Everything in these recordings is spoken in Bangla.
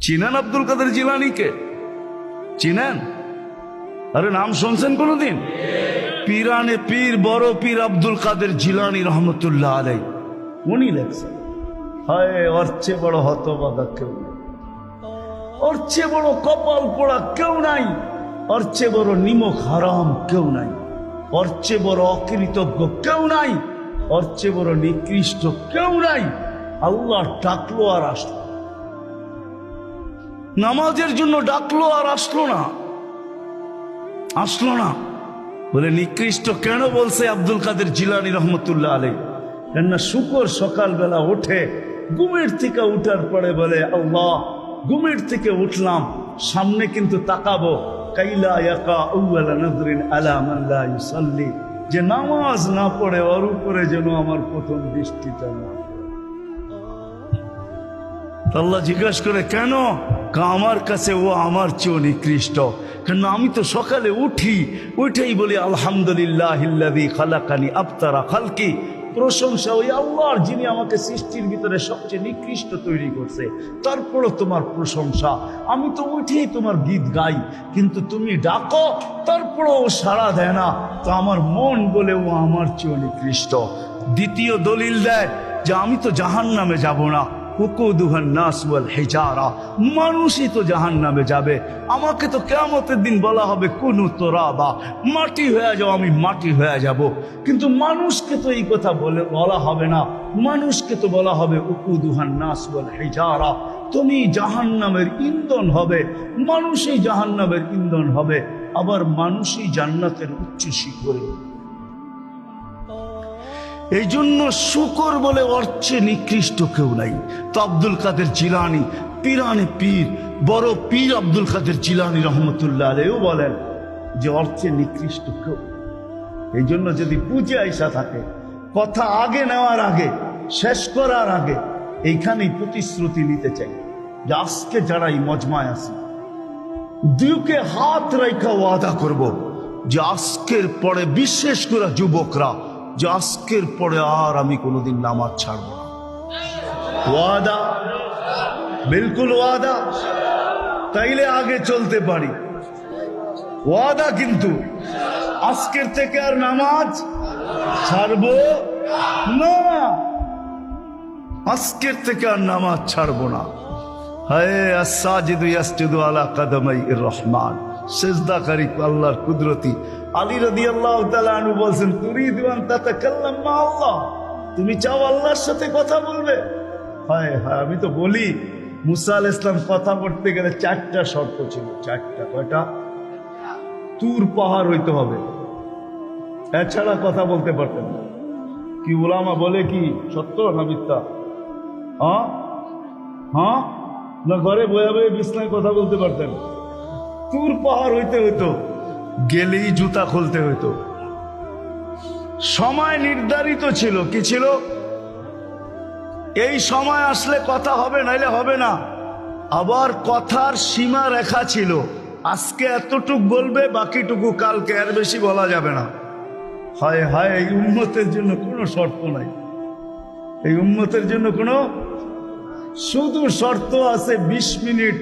চিনেন আব্দুল কাদের জিলানীকে? চিনেন? আরে নাম শুনছেন কোনদিন? পীরানে পীর বড় পীর আব্দুল কাদের জিলানী রহমতুল্লাহ আলাই উনি লেখছেন, হায় ওর চেয়ে বড় হতভাগা কেউ নেই, ওর চেয়ে বড় কপাল পোড়া কেউ নাই, ওর চেয়ে বড় নিমক হারাম কেউ নাই, ওর চেয়ে বড় অকৃতজ্ঞ কেউ নাই, ওর চেয়ে বড় নিকৃষ্ট কেউ নাই। আল্লাহ ডাকলো আর আসলো, নামাজের জন্য ডাকলো আর আসলো না, আসলো না। বলে নিকৃষ্ট কেন বলছে আব্দুল কাদের জিলানী রহমতুল্লাহ আলাই? কেননা শুকর সকালবেলা ওঠে, ঘুমের থেকে উঠার পরে বলে আল্লাহ ঘুমের থেকে উঠলাম, সামনে কিন্তু তাকাবো, কাইলা ইয়াকা আউয়ালা নজরিন আলা মান লা ইউসাল্লি, যে নামাজ না পড়ে ওর উপরে যেন আমার প্রথম দৃষ্টিটা না। আল্লাহ জিজ্ঞাসা করে কেন? আমার কাছে ও আমার চেয়েও নিকৃষ্ট, কেন আমি তো সকালে উঠি, উঠেই বলি আলহামদুলিল্লাহিল্লাযী খালাকানি আবতারা খালকি, প্রশংসা ওই আল্লাহর যিনি আমাকে সৃষ্টির ভিতরে সবচেয়ে নিকৃষ্ট তৈরি করছে, তারপরও তোমার প্রশংসা। আমি তো উঠেই তোমার গীত গাই, কিন্তু তুমি ডাকো তারপরও ও সাড়া দেয় না, তো আমার মন বলে ও আমার চেয়েও নিকৃষ্ট। দ্বিতীয় দলিল দেয় যে আমি তো জাহান্নামে যাব না, মানুষই তো জাহান্নামে যাবে, আমাকে তো কিয়ামতের দিন বলা হবে কুনু তুরাবা, মাটি হয়ে যাও, আমি মাটি হয়ে যাব। কিন্তু মানুষকে তো এই কথা বলা হবে না, মানুষকে তো বলা হবে উকুদুহান নাস ওয়াল হিজারা, তুমি জাহান্নামের ইন্ধন হবে, মানুষই জাহান্নামের ইন্ধন হবে, আবার মানুষই জান্নাতের উচ্চ শিখরে। এই জন্য শুকর বলে অর্থে নিকৃষ্ট কেউ নাই। তো আব্দুল কাদের জিলানী পীরানে পীর বড় পীর আব্দুল কাদের জিলানী রহমতুল্লাহ আলাইহিও বলেন যে অর্থে নিকৃষ্ট কেউ। এই জন্য যদি পূজা আইসা থাকে, কথা আগে নেওয়ার আগে, শেষ করার আগে এইখানেই প্রতিশ্রুতি নিতে চাই যে আজকে যারা এই মজমায় আছে দুকে হাত রেখা ওয়াদা করব যে আজকের পরে, বিশেষ করে যুবকরা, যে আজকের পরে আর আমি কোনোদিন নামাজ ছাড়ব না। ওয়াদা, বিলকুল ওয়াদা, তাইলে আগে চলতে পারি। ওয়াদা কিন্তু আজকের থেকে আর নামাজ ছাড়ব না, আজকের থেকে আর নামাজ ছাড়ব না। হায় আস-সাজিদু ইয়াসজুদু আলা কাদামাইর রহমান, সিজদাকারী আল্লাহর কুদরতি। আলী রাদিয়াল্লাহু তাআলা আনহু বলেন তুরিদু আন তাতাকাল্লাম মা আল্লাহ, তুমি চাও আল্লাহর সাথে কথা বলবে? হায় হায়, আমি তো বলি মুসা আলাইহিস সালাম কথা বলতে গেলে 4টা শর্ত ছিল। 4টা, কয়টা? তুর পাহাড় হইতে হবে, এছাড়া কথা বলতে পারতেন না। কি উলামা বলে কি সত্য না মিথ্যা? হ্যাঁ হ্যাঁ, না ঘরে বয়ে বয়ে বিছনায় কথা বলতে পারতেন? তুর পাহাড় হইতে হইতো, গেলেই জুতা খুলতে হইতো। সময় নির্ধারিত ছিল, কি ছিল? এই সময় আসলে কথা হবে, নাইলে হবে না। আবার কথার সীমা রেখা ছিল, আজকে এতটুক বলবে, বাকিটুকু কালকে, এর বেশি বলা যাবে না। হায় হায়, এই উম্মতের জন্য কোনো শর্ত নাই, এই উম্মতের জন্য কোনো শুধু শর্ত আছে 20 মিনিট,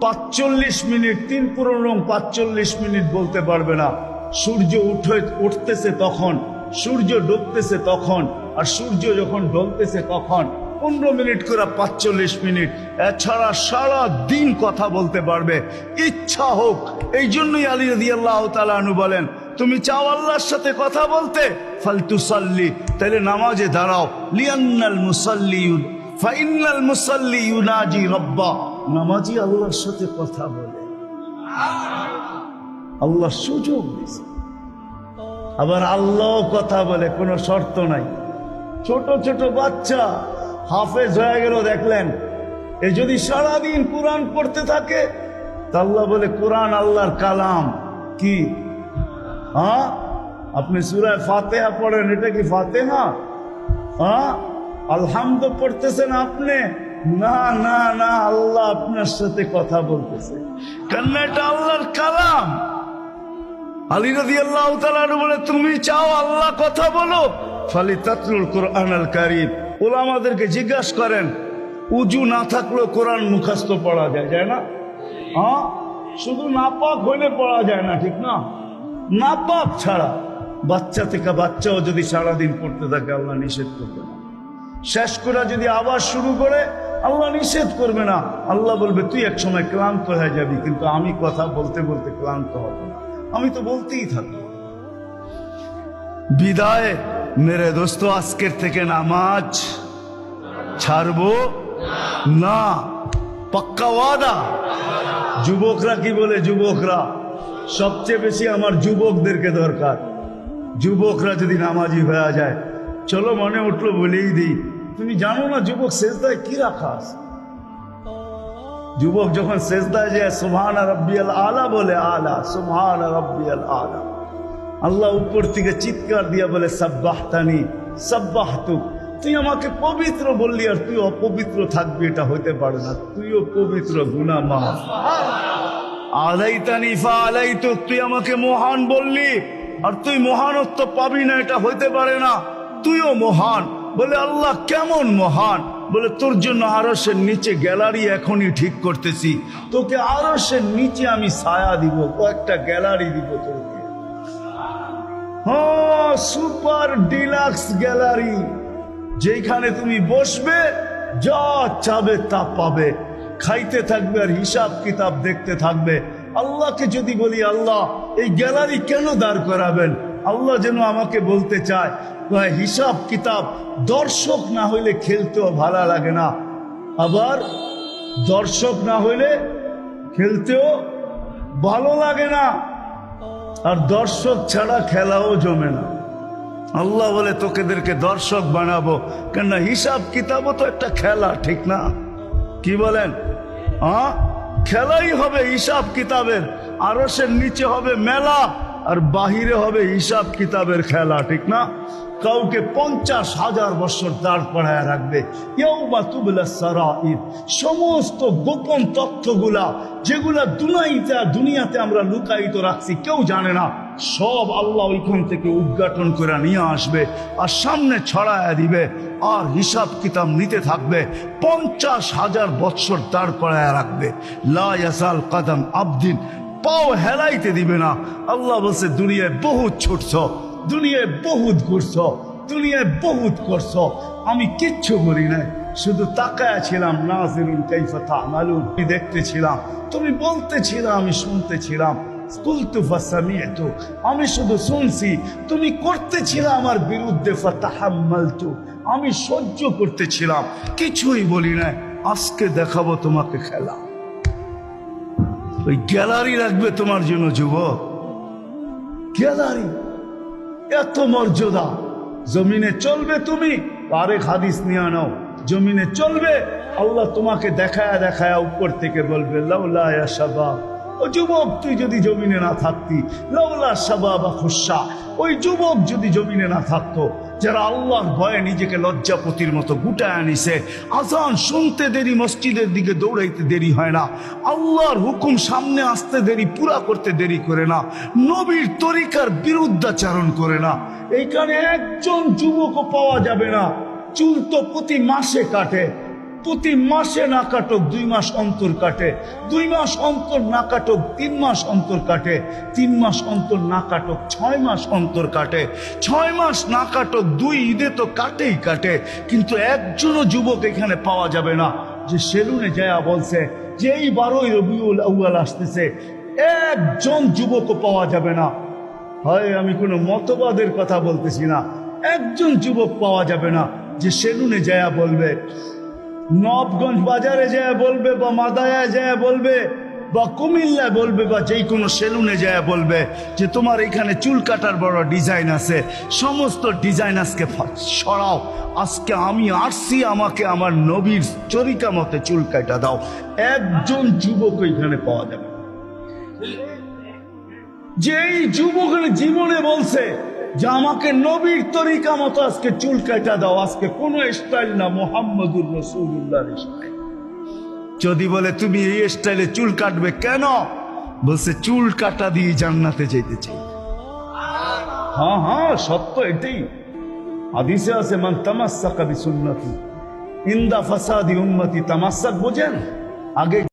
45 মিনিট, 3 পুরো 45 মিনিট বলতে পারবে না। সূর্য উঠতেছে তখন, সূর্য ডুবতেছে তখন, আর সূর্য যখন ঢলতেছে তখন 15 মিনিট করে 45 মিনিট। এছাড়া সারা দিন কথা বলতে পারবে, ইচ্ছা হোক। এই জন্যই আলী রাদিয়াল্লাহু তাআলা আনহু বলেন তুমি চাও আল্লাহর সাথে কথা বলতে, ফালতুসাল্লি, তাহলে নামাজে দাঁড়াও। লিআন্নাল মুসাল্লি ফাইনাল মুসাল্লি ইউনাজি রাব্বা, নামাজি আল্লাহর সাথে কথা বলে, আল্লাহ সুযোগ দিয়েছে। আবার আল্লাহ কথা বলে, কোনো শর্ত নাই। ছোট ছোট বাচ্চা হাফেজ হয়ে গেল, দেখলেন, এ যদি সারাদিন কোরআন পড়তে থাকে, তা আল্লাহ বলে কোরআন আল্লাহর কালাম। কি? হ্যাঁ, আপনি সূরা ফাতিহা পড়েন, এটা কি ফাতিহা? হ্যাঁ, আলহামদু পড়তেছেন আপনি? না না না, আল্লাহ আপনার সাথে কথা বলতেছে, কেন? এটা আল্লাহর কালাম। আলী রাদিয়াল্লাহু তাআলা বলে তুমি চাও আল্লাহ কথা বলো, ফালিতাতলুল কুরআনাল কারীম। উলামাদেরকে জিজ্ঞাসা করেন উজু না থাকলেও কোরআন মুখস্থ পড়া যায়, যায় না? হ্যাঁ, শুধু নাপাক হইলে পড়া যায় না, ঠিক না? নাপাক ছাড়া বাচ্চা থেকে বাচ্চাও যদি সারাদিন পড়তে থাকে আল্লাহ নিষেধ করবে না। শেষ করে যদি আবার শুরু করে আল্লাহ নিষেধ করবে না। আল্লাহ বলবে তুই এক সময় ক্লান্ত হয়ে যাবি, কিন্তু আমি কথা বলতে বলতে ক্লান্ত হব না, আমি তো বলতেই থাকবো। বিদায় মেরে দোস্ত, আজকের থেকে নামাজ ছাড়বো না, পাক্কা ওয়াদা। যুবকরা কি বলে? যুবকরা সবচেয়ে বেশি আমার যুবকদেরকে দরকার। যুবকরা যদি নামাজি হয়ে যায়, চলো মনে উঠলো বলেই দিই, তুমি জানো না যুবক সেজদায় কি রাখা আছে? যুবক যখন সেজদায় যায় সুবহান রাব্বিয়াল আলা বলে, আলা সুবহান রাব্বিয়াল আলা, আল্লাহ উপর থেকে চিৎকার দিয়া বলে সাব্বাহতানি সাব্বাহতুক, তুই আমাকে পবিত্র বললি আর তুই অপবিত্র থাকবি, এটা হইতে পারে না। তুইও পবিত্র, গুনাহ মাফ। আলাইতানি ফাআলাইতুক, তুই আমাকে মহান বললি আর তুই মহানত্ব পাবি না, এটা হইতে পারে না। তুইও মহান। বলে আল্লাহ কেমন মহান? বলে তোর জন্য আরশের নিচে গ্যালারি এখনই ঠিক করতেছি, তোকে আরশের নিচে আমি ছায়া দিব, কয়েকটা গ্যালারি দিব তোকে। হ্যাঁ, সুপার ডিলাক্স গ্যালারি, যেখানে তুমি বসবে যা চাবে তা পাবে, খাইতে থাকবে আর হিসাব কিতাব দেখতে থাকবে। আল্লাহকে যদি বলি আল্লাহ এই গ্যালারি কেন দাঁড় করাবেন, আল্লাহ যেন আমাকে বলতে চায় হিসাব কিতাব দর্শক না হইলে খেলতেও ভালো লাগে না, আবার দর্শক না হইলে খেলতেও ভালো লাগে না, আর দর্শক ছাড়া খেলাও জমে না। আল্লাহ বলে তোকেদেরকে দর্শক বানাবো, কেননা হিসাব কিতাবও তো একটা খেলা, ঠিক না? কি বলেন? হ্যাঁ, খেলাই হবে হিসাব কিতাবের। আরশের নিচে হবে মেলা আর বাহিরে হবে হিসাব কিতাবের খেলা, ঠিক না? কাউকে 50,000 বছর দাঁড় করায় রাখবে। ইয়াউমা তুবলাস সারাইর, সমস্ত গোপন তথ্যগুলা যেগুলা দুনিয়াতে আমরা লুকায়িত রাখছি, কেউ জানে না, সব আল্লাহ ওইখান থেকে উদ্ঘাটন করে নিয়ে আসবে আর সামনে ছড়ায় দিবে, আর হিসাব কিতাব নিতে থাকবে। 50,000 বছর দাঁড় করায় রাখবে। লা ইয়াসাল কদম আবদিন, পাও হেলাইতে দিবে না। আল্লাহ বলছে দুনিয়ায় বহুত ছুটছ, দুনিয়ায় বহুত ঘুরছ, দুনিয়ায় বহুত করছ, আমি কিচ্ছু করি নাই, শুধু তাকায়া ছিলাম। নাজিরুন কাইফা তা'মালুন, আমি দেখতেছিলাম, তুমি বলতেছিলাম, আমি শুনতেছিলাম। কুলতু ফাসামি'তু, আমি শুধু শুনছি, তুমি করতেছিলাম আমার বিরুদ্ধে। ফাতাহাম্মালতু, আমি সহ্য করতেছিলাম, কিছুই বলি নাই। আজকে দেখাবো তোমাকে খেলা। ওই গ্যালারি রাখবে তোমার জন্য যুবক, গ্যালারি, এত মর্যাদা। জমিনে চলবে তুমি, আরেক হাদিস নিয়ে নাও, জমিনে চলবে, আল্লাহ তোমাকে দেখায়া দেখায়া উপর থেকে বলবে লাউলা ইয়া শাবাব, ও যুবক তুই যদি জমিনে না থাকতি, লাউলা শাবাব খুশা, ওই যুবক যদি জমিনে না থাকতো, যারা আল্লাহর ভয়ে নিজেকে লজ্জাপতির মতো গুটায় আনিছে, আজান শুনতে দেরি, মসজিদের দিকে দৌড়াইতে দেরি হয় না, আল্লাহর হুকুম সামনে আসতে দেরি, পুরা করতে দেরি করে না, নবীর তরিকার বিরুদ্ধাচারণ করে না, এইখানে একজন যুবকও পাওয়া যাবে না। চুল তো প্রতি মাসে কাটে, প্রতি মাসে না কাটক 2 মাস অন্তর কাটে, 2 মাস অন্তর না কাটক 3 মাস অন্তর কাটে, 3 মাস অন্তর না কাটক 6 মাস অন্তর কাটে, 6 মাস না কাটক 2 ঈদে তো কাটেই কাটে। কিন্তু একজনও যুবক এখানে পাওয়া যাবে না যে সেলুনে যায় বলছে যে এই 12ই রবিউল আউয়াল আসতেছে, একজন যুবকও পাওয়া যাবে না। হয় আমি কোনো মতবাদের কথা বলতেছি না, একজন যুবক পাওয়া যাবে না যে সেলুনে যায় বলবে, নবগঞ্জ বাজারে যায় বলবে, বা মাদায়ায় যায় বলবে, বা কুমিল্লায় বলবে, বা যেই কোনো সেলুনে যায় বলবে যে তোমার এখানে চুল কাটার বড় ডিজাইন আছে, সমস্ত ডিজাইন আজকে সরাও, আজকে আমি আসছি, আমাকে আমার নবীর চরিকা মতে চুল কাটা দাও। একজন যুবক এখানে পাওয়া যাবে। যেই যুবক জীবনে বলছে যে আমাকে নবীর তরিকা মতো আজকে চুল কাটা দাও, আজকে কোন স্টাইল না, মুহাম্মদুর রাসূলুল্লাহর স্টাইল। যদি বলে তুমি এই স্টাইলে চুল কাটবে কেন, বলছে চুল কাটা দিয়ে জান্নাতে যেতে চাই। হ্যাঁ হ্যাঁ, সত্য এটাই। হাদিসে আছে মান তামাসসাকা বিসুন্নতি, ইন্দা ফাসাদি উম্মতি তামাসাক বোঝেন? আগে